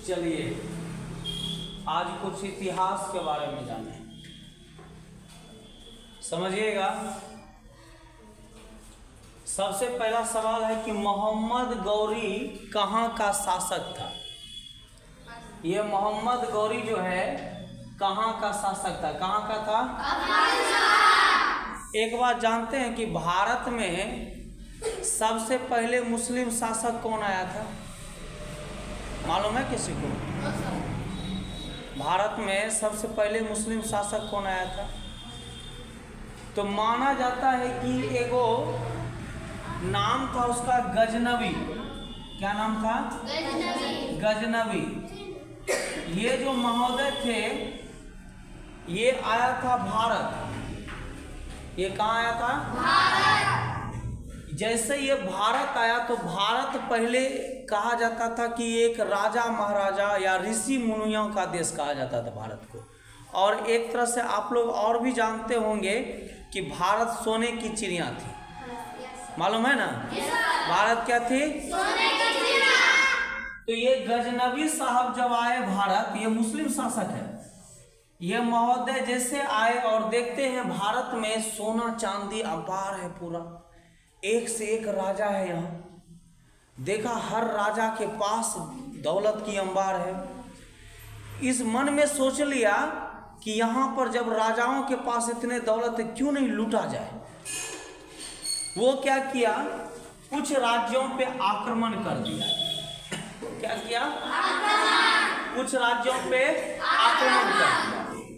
चलिए आज कुछ इतिहास के बारे में जाने, समझिएगा। सबसे पहला सवाल है कि मोहम्मद गौरी कहाँ का शासक था। ये मोहम्मद गौरी जो है कहाँ का शासक था, कहाँ का था? एक बात जानते हैं कि भारत में सबसे पहले मुस्लिम शासक कौन आया था, मालूम है किसी को? भारत में सबसे पहले मुस्लिम शासक कौन आया था? तो माना जाता है कि एगो नाम था उसका गजनवी। क्या नाम था? गजनवी। ये जो महोदय थे ये आया था भारत। ये कहाँ आया था? भारत। जैसे ये भारत आया तो भारत पहले कहा जाता था कि एक राजा महाराजा या ऋषि मुनियों का देश कहा जाता था भारत को। और एक तरह से आप लोग और भी जानते होंगे कि भारत सोने की चिड़िया थी, मालूम है ना? भारत क्या थी? सोने की चिड़िया। तो ये गजनवी साहब जब आए भारत, ये मुस्लिम शासक है, ये महोदय जैसे आए और देखते हैं भारत में सोना चांदी अपार है, पूरा एक से एक राजा है यहाँ। देखा हर राजा के पास दौलत की अंबार है। इस मन में सोच लिया कि यहाँ पर जब राजाओं के पास इतने दौलत है क्यों नहीं लूटा जाए। वो क्या किया, कुछ राज्यों पे आक्रमण कर दिया। क्या किया? कुछ राज्यों पे आक्रमण कर दिया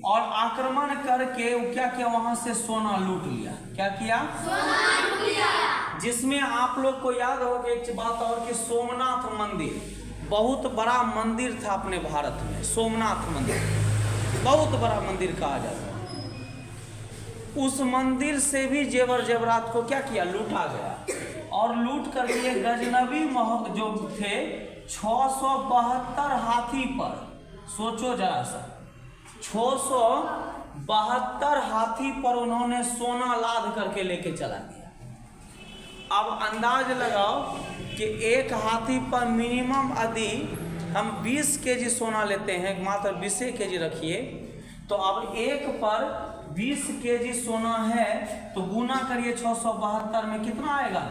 और आक्रमण करके वो क्या किया, वहां से सोना लूट लिया। क्या किया? सोना लूट लिया। जिसमें आप लोग को याद होगा एक बात और कि सोमनाथ मंदिर बहुत बड़ा मंदिर था अपने भारत में। सोमनाथ मंदिर बहुत बड़ा मंदिर कहा जाता है। उस मंदिर से भी जेवर जेवरात को क्या किया, लूटा गया। और लूट कर लिए गजनवी जो थे 672 हाथी पर, सोचो जरा सा, 672 हाथी पर उन्होंने सोना लाद करके लेके चला गया। अब अंदाज लगाओ कि एक हाथी पर मिनिमम यदि हम 20 केजी सोना लेते हैं, मात्र 20 केजी रखिए, तो अब एक पर 20 केजी सोना है तो गुना करिए 672 में कितना आएगा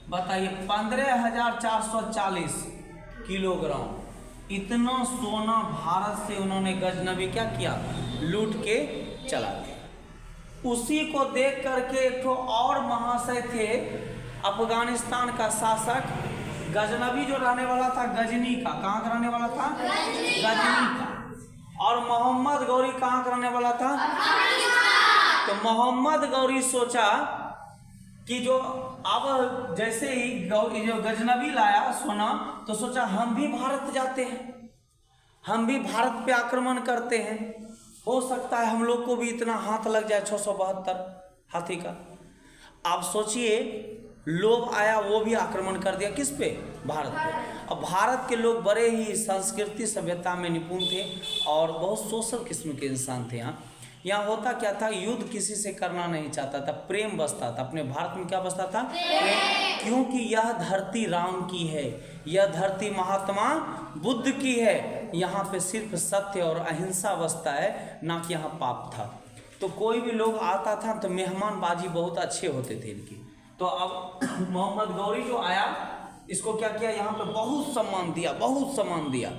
बताइए? 15,440 किलोग्राम। इतना सोना भारत से उन्होंने गजनवी क्या किया, लूट के चला गया। उसी को देख करके एक तो और महाशय थे, अफगानिस्तान का शासक, गजनवी जो रहने वाला था गजनी का। कहाँ का रहने वाला था? गजनी का। और मोहम्मद गौरी कहाँ का रहने वाला था? तो मोहम्मद गौरी सोचा कि जो अब जैसे ही जो गजनवी लाया सोना, तो सोचा हम भी भारत जाते हैं, हम भी भारत पे आक्रमण करते हैं, हो सकता है हम लोग को भी इतना हाथ लग जाए 672 हाथी का। आप सोचिए, लोभ आया, वो भी आक्रमण कर दिया किस पे? भारत पे। अब भारत के लोग बड़े ही संस्कृति सभ्यता में निपुण थे और बहुत सोशल किस्म के इंसान थे। यहाँ होता क्या था, युद्ध किसी से करना नहीं चाहता था, प्रेम बसता था। अपने भारत में क्या बसता था? प्रेम। क्योंकि यह धरती राम की है, यह धरती महात्मा बुद्ध की है, यहाँ पे सिर्फ सत्य और अहिंसा बसता है, ना कि यहाँ पाप था। तो कोई भी लोग आता था तो मेहमानबाजी बहुत अच्छे होते थे इनकी। तो अब मोहम्मद गौरी जो आया, इसको क्या किया, यहाँ पे बहुत सम्मान दिया, बहुत सम्मान दिया।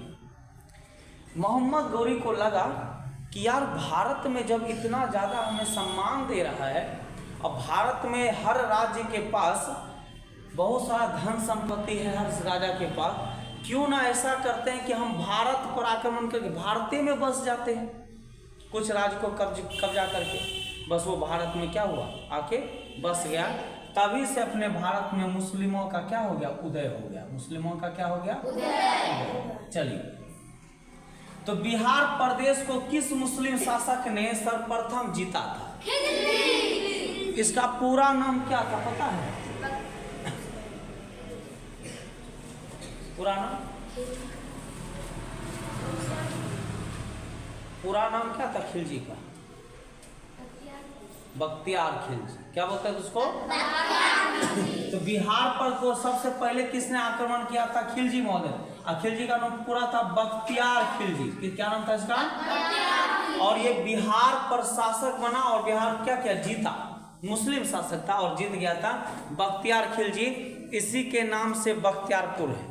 मोहम्मद गौरी को लगा कि यार भारत में जब इतना ज़्यादा हमें सम्मान दे रहा है, और भारत में हर राज्य के पास बहुत सारा धन संपत्ति है, हर राजा के पास, क्यों ना ऐसा करते हैं कि हम भारत पर आक्रमण करके भारत में बस जाते हैं, कुछ राज्य को कब्जा करके। बस वो भारत में क्या हुआ, आके बस गया। तभी से अपने भारत में मुस्लिमों का क्या हो गया, उदय हो गया। मुस्लिमों का क्या हो गया, उदय। चलिए, तो बिहार प्रदेश को किस मुस्लिम शासक ने सर्वप्रथम जीता था? इसका पूरा नाम क्या था पता है? पूरा नाम क्या था खिलजी का? बख्तियार खिलजी। क्या बोलते हैं उसको? तो बिहार पर को सबसे पहले किसने आक्रमण किया था? खिलजी महोदय। खिलजी का नाम पूरा था बख्तियार खिलजी। क्या नाम था इसका? और ये बिहार पर शासक बना और बिहार क्या क्या जीता, मुस्लिम शासक था और जीत गया था बख्तियार खिलजी। इसी के नाम से बख्तियारपुर है,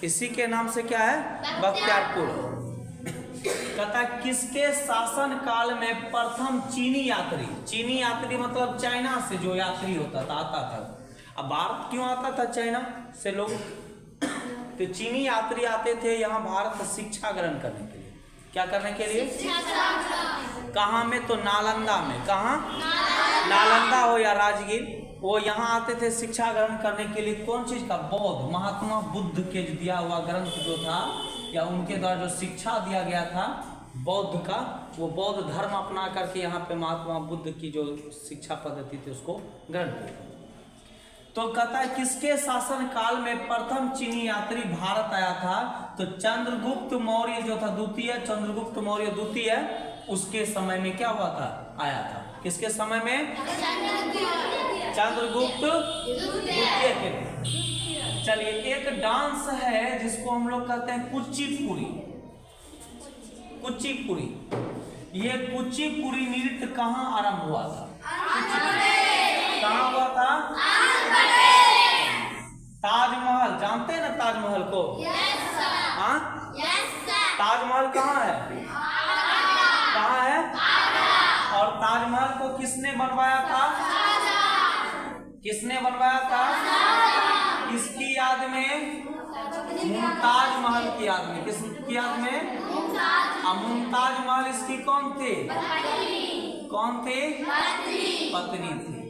इसी के नाम से क्या है? बख्तियारपुर। कहता है किसके शासन काल में प्रथम चीनी यात्री मतलब चाइना से जो यात्री होता था आता था। अब भारत क्यों आता था चाइना से लोग? तो चीनी यात्री आते थे यहाँ भारत शिक्षा ग्रहण करने के लिए। क्या करने के लिए? कहाँ में? तो नालंदा में। कहाँ? नालंदा हो या राजगीर, वो यहाँ आते थे शिक्षा ग्रहण करने के लिए। कौन चीज का? बौद्ध, महात्मा बुद्ध के दिया हुआ ग्रंथ जो था या उनके द्वारा जो शिक्षा दिया गया था बौद्ध का, वो बौद्ध धर्म अपना करके यहाँ पे महात्मा बुद्ध की जो शिक्षा पद्धति थी उसको ग्रहण किया। तो कहता है किसके शासन काल में प्रथम चीनी यात्री भारत आया था? तो चंद्रगुप्त मौर्य जो था द्वितीय, चंद्रगुप्त मौर्य द्वितीय, उसके समय में क्या हुआ था? आया था। किसके समय में? चंद्रगुप्त द्वितीय के। चलिए एक डांस है जिसको हम लोग कहते हैं कुचिपुड़ी। ये कुचिपुड़ी नृत्य कहाँ आरंभ हुआ था? कहाँ हुआ था? ताजमहल, जानते हैं ना ताजमहल को? हाँ, ताजमहल कहाँ है? कहाँ है? और ताजमहल को किसने बनवाया था? किसने बनवाया था? किसकी याद में? मुमताज महल की याद में। किसकी याद में? मुमताज महल इसकी कौन थे? कौन थे? पत्नी थी।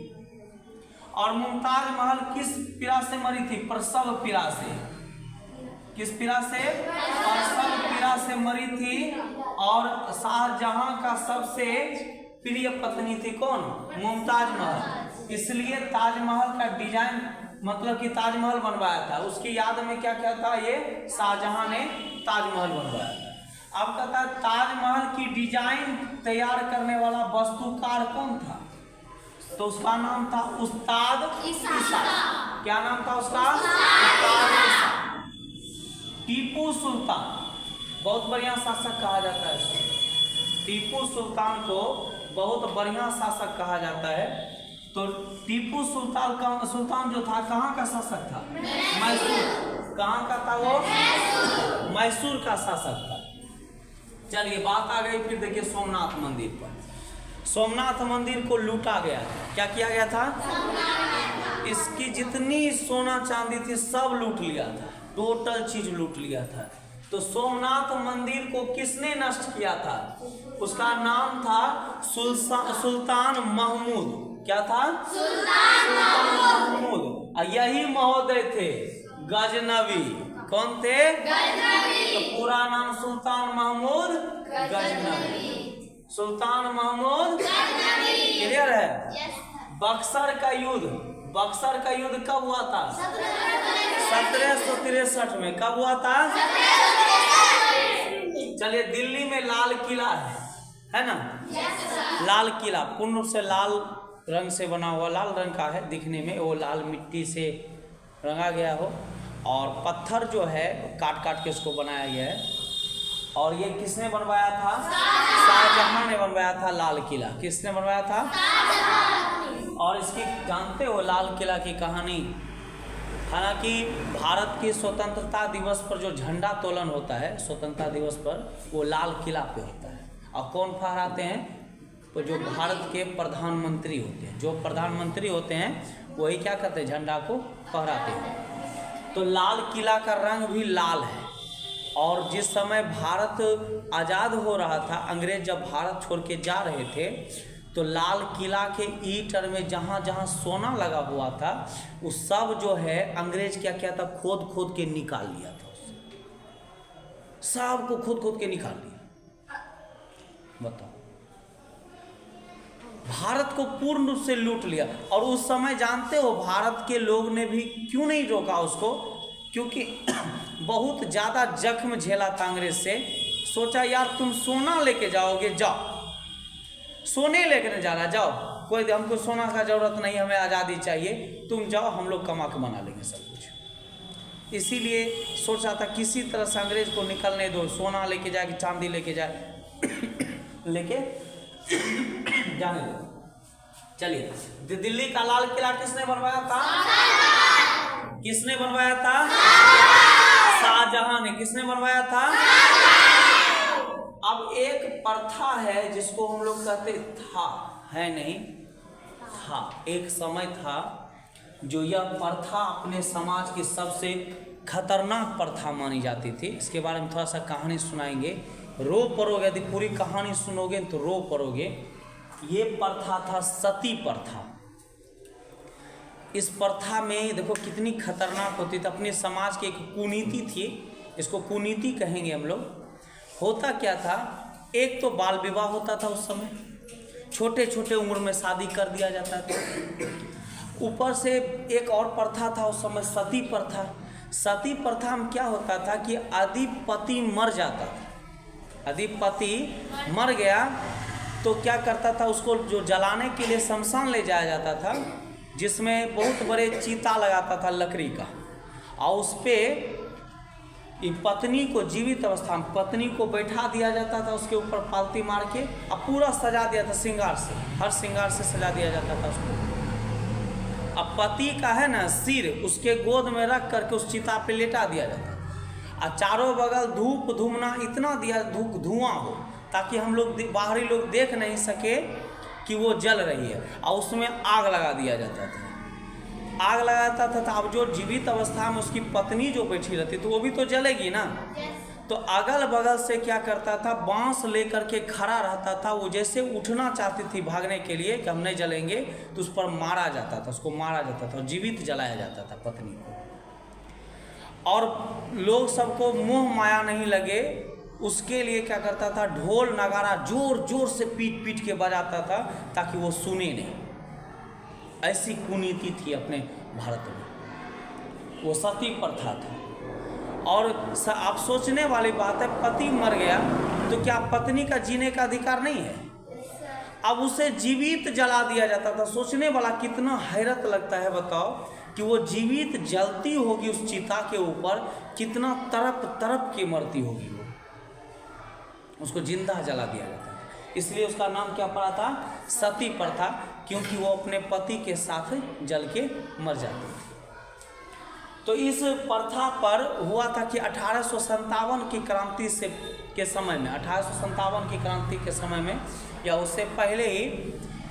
और मुमताज महल किस पीड़ा से मरी थी? प्रसव पीड़ा से। किस पीड़ा से? प्रसव पीड़ा से मरी थी। और शाहजहां का सबसे प्रिय पत्नी थी कौन? मुमताज महल। इसलिए ताजमहल का डिजाइन मतलब कि ताजमहल बनवाया था। उसकी याद में क्या क्या था? ये शाहजहां ने ताजमहल बनवाया था। अब कहता है ताजमहल की डिजाइन तैयार करने वाला वास्तुकार कौन था? तो उसका नाम था उस्ताद ईसा। क्या नाम था उसका? उस्ताद ईसा। टीपू सुल्तान बहुत बढ़िया शासक कहा जाता है इसको। टीपू सुल्तान को बहुत बढ़िया शासक कहा जाता है। तो टीपू सुल्तान जो था कहाँ का शासक था? मैसूर। कहाँ का था वो? मैसूर का शासक था। चलिए बात आ गई फिर देखिए सोमनाथ मंदिर पर। सोमनाथ मंदिर को लूटा गया था। क्या किया गया था? इसकी जितनी सोना चांदी थी सब लूट लिया था, टोटल चीज लूट लिया था। तो सोमनाथ मंदिर को किसने नष्ट किया था? उसका नाम था सुल्तान महमूद। क्या था? सुल्तान महमूद। यही महोदय थे गजनवी। कौन थे? गजनवी। तो पूरा नाम सुल्तान महमूद गजनवी। सुल्तान महमूद गजनवी। क्लियर है? बक्सर का युद्ध कब हुआ था? 1763 में। कब हुआ था? चलिए दिल्ली में लाल किला है ना? लाल किला पूर्ण रूप से लाल रंग से बना हुआ, लाल रंग का है दिखने में, वो लाल मिट्टी से रंगा गया हो और पत्थर जो है काट काट के उसको बनाया गया है। और ये किसने बनवाया था? शाहजहां ने बनवाया था लाल किला। किसने बनवाया था? और इसकी जानते हो लाल किला की कहानी? हालांकि भारत की स्वतंत्रता दिवस पर जो झंडा तोलन होता है स्वतंत्रता दिवस पर, वो लाल किला पे होता है। और कौन फहराते हैं? तो जो भारत के प्रधानमंत्री होते हैं, जो प्रधानमंत्री होते हैं वही क्या करते हैं? झंडा को फहराते हैं। तो लाल किला का रंग भी लाल है। और जिस समय भारत आज़ाद हो रहा था, अंग्रेज जब भारत छोड़ के जा रहे थे, तो लाल किला के ईंट में जहाँ जहाँ सोना लगा हुआ था वो सब जो है अंग्रेज क्या किया था? खोद खोद के निकाल लिया था। सब को खोद खोद के निकाल लिया। बताओ, भारत को पूर्ण रूप से लूट लिया। और उस समय जानते हो भारत के लोग ने भी क्यों नहीं रोका उसको? क्योंकि बहुत ज़्यादा जख्म झेला था अंग्रेज से। सोचा यार तुम सोना लेके जाओगे, जाओ, सोने लेकर जाना, जाओ, कोई हमको सोना का जरूरत नहीं, हमें आज़ादी चाहिए, तुम जाओ, हम लोग कमा के बना लेंगे सब कुछ। इसीलिए सोचा था किसी तरह से अंग्रेज को निकलने दो, सोना लेके जाए कि चांदी लेके जाए लेके जाने दो। चलिए, दिल्ली का लाल किला किसने बनवाया था? किसने बनवाया था? शाहजहां ने। किसने बनवाया था? अब एक प्रथा है जिसको हम लोग कहते था, है नहीं था, एक समय था जो यह प्रथा अपने समाज की सबसे खतरनाक प्रथा मानी जाती थी। इसके बारे में थोड़ा सा कहानी सुनाएंगे, रो पड़ोगे, यदि पूरी कहानी सुनोगे तो रो पड़ोगे। ये प्रथा था सती प्रथा। इस प्रथा में देखो कितनी खतरनाक होती थी, अपने समाज की एक कुनीति थी, इसको कुनीति कहेंगे हम लोग। होता क्या था, एक तो बाल विवाह होता था उस समय, छोटे छोटे उम्र में शादी कर दिया जाता था। ऊपर से एक और प्रथा था उस समय, सती प्रथा। सती प्रथा में क्या होता था कि यदि पति मर जाता था, यदि पति मर गया तो क्या करता था, उसको जो जलाने के लिए शमशान ले जाया जाता था, जिसमें बहुत बड़े चीता लगाता था लकड़ी का, और उस पर पत्नी को जीवित अवस्था में पत्नी को बैठा दिया जाता था, उसके ऊपर पालती मार के, और पूरा सजा दिया था श्रृंगार से, हर श्रृंगार से सजा दिया जाता था उसको। अब पति का है ना सिर उसके गोद में रख करके उस चिता पे लेटा दिया जाता, और चारों बगल धूप धूमना इतना दिया, धुआं हो, ताकि हम लोग बाहरी लोग देख नहीं सके कि वो जल रही है, और उसमें आग लगा दिया जाता था। आग लगाता था, अब जो जीवित अवस्था में उसकी पत्नी जो बैठी रहती तो वो भी तो जलेगी ना। तो अगल बगल से क्या करता था, बांस लेकर के खड़ा रहता था, वो जैसे उठना चाहती थी भागने के लिए कि हम नहीं जलेंगे, तो उस पर मारा जाता था, उसको मारा जाता था, जीवित जलाया जाता था पत्नी को। और लोग सबको मोह माया नहीं लगे, उसके लिए क्या करता था, ढोल नगारा जोर जोर से पीट पीट के बजाता था ताकि वो सुने नहीं। ऐसी कुनीति थी अपने भारत में, वो सती प्रथा था। और आप सोचने वाली बात है, पति मर गया तो क्या पत्नी का जीने का अधिकार नहीं है? अब उसे जीवित जला दिया जाता था। सोचने वाला कितना हैरत लगता है, बताओ कि वो जीवित जलती होगी उस चिता के ऊपर, कितना तड़प तड़प के मरती होगी वो, उसको जिंदा जला दिया जाता था। इसलिए उसका नाम क्या पड़ा था, सती प्रथा, क्योंकि वो अपने पति के साथ जल के मर जाती थी। तो इस प्रथा पर हुआ था कि 1857 की क्रांति से के समय में, 1857 की क्रांति के समय में या उससे पहले ही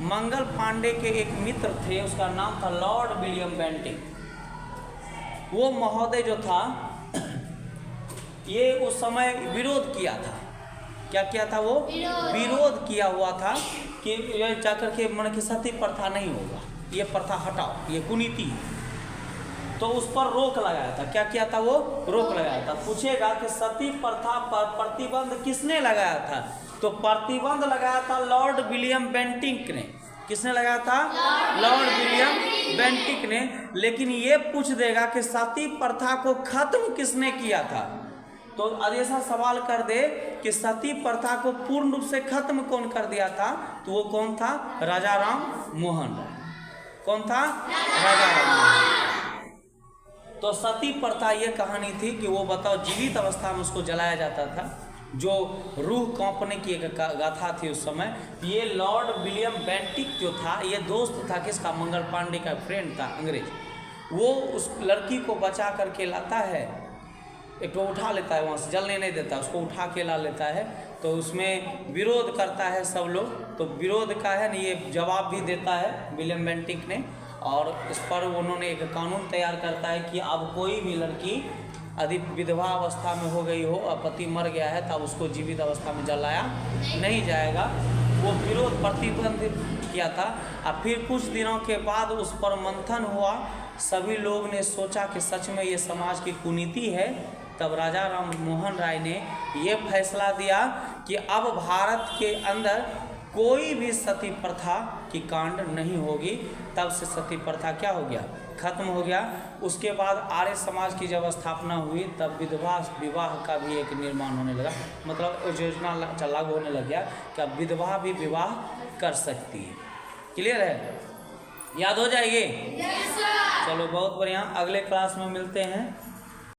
मंगल पांडे के एक मित्र थे, उसका नाम था लॉर्ड विलियम बेंटिंग। वो महोदय जो था ये उस समय विरोध किया था। क्या किया था वो? विरोध किया हुआ था कि ये जाकर के मन की सती प्रथा नहीं होगा, ये प्रथा हटाओ, ये कुनीति। तो उस पर रोक लगाया था। क्या किया था वो? रोक लगाया था। पूछेगा कि सती प्रथा पर प्रतिबंध किसने लगाया था, तो प्रतिबंध लगाया था लॉर्ड विलियम बेंटिंक ने। किसने लगाया था? लॉर्ड विलियम बेंटिंक ने। लेकिन ये पूछ देगा कि सती प्रथा को खत्म किसने किया था, तो ऐसा सवाल कर दे कि सती प्रथा को पूर्ण रूप से खत्म कौन कर दिया था, तो वो कौन था? राजा राम मोहन राय। कौन था? राजा राम मोहन। तो सती प्रथा ये कहानी थी कि वो बताओ जीवित अवस्था में उसको जलाया जाता था, जो रूह कांपने की एक गाथा थी उस समय। ये लॉर्ड विलियम बेंटिक जो था, ये दोस्त था किसका? मंगल पांडे का फ्रेंड था अंग्रेज। वो उस लड़की को बचा करके लाता है, एक तो उठा लेता है, वहाँ से जलने नहीं देता, उसको उठा के ला लेता है। तो उसमें विरोध करता है सब लोग, तो विरोध का है ना ये जवाब भी देता है विलियम बेंटिक ने, और इस पर उन्होंने एक कानून तैयार करता है कि अब कोई भी लड़की यदि विधवा अवस्था में हो गई हो और पति मर गया है तब उसको जीवित अवस्था में जलाया नहीं जाएगा। वो विरोध प्रतिबंधित किया था। और फिर कुछ दिनों के बाद उस पर मंथन हुआ, सभी लोग ने सोचा कि सच में ये समाज की कुनीति है। तब राजा राम मोहन राय ने ये फैसला दिया कि अब भारत के अंदर कोई भी सती प्रथा की कांड नहीं होगी। तब से सती प्रथा क्या हो गया? खत्म हो गया। उसके बाद आर्य समाज की जब स्थापना हुई तब विधवा विवाह का भी एक निर्माण होने लगा, मतलब योजना लागू होने लग गया कि अब विधवा भी विवाह कर सकती है। क्लियर है? याद हो जाएगी? चलो बहुत बढ़िया, अगले क्लास में मिलते हैं।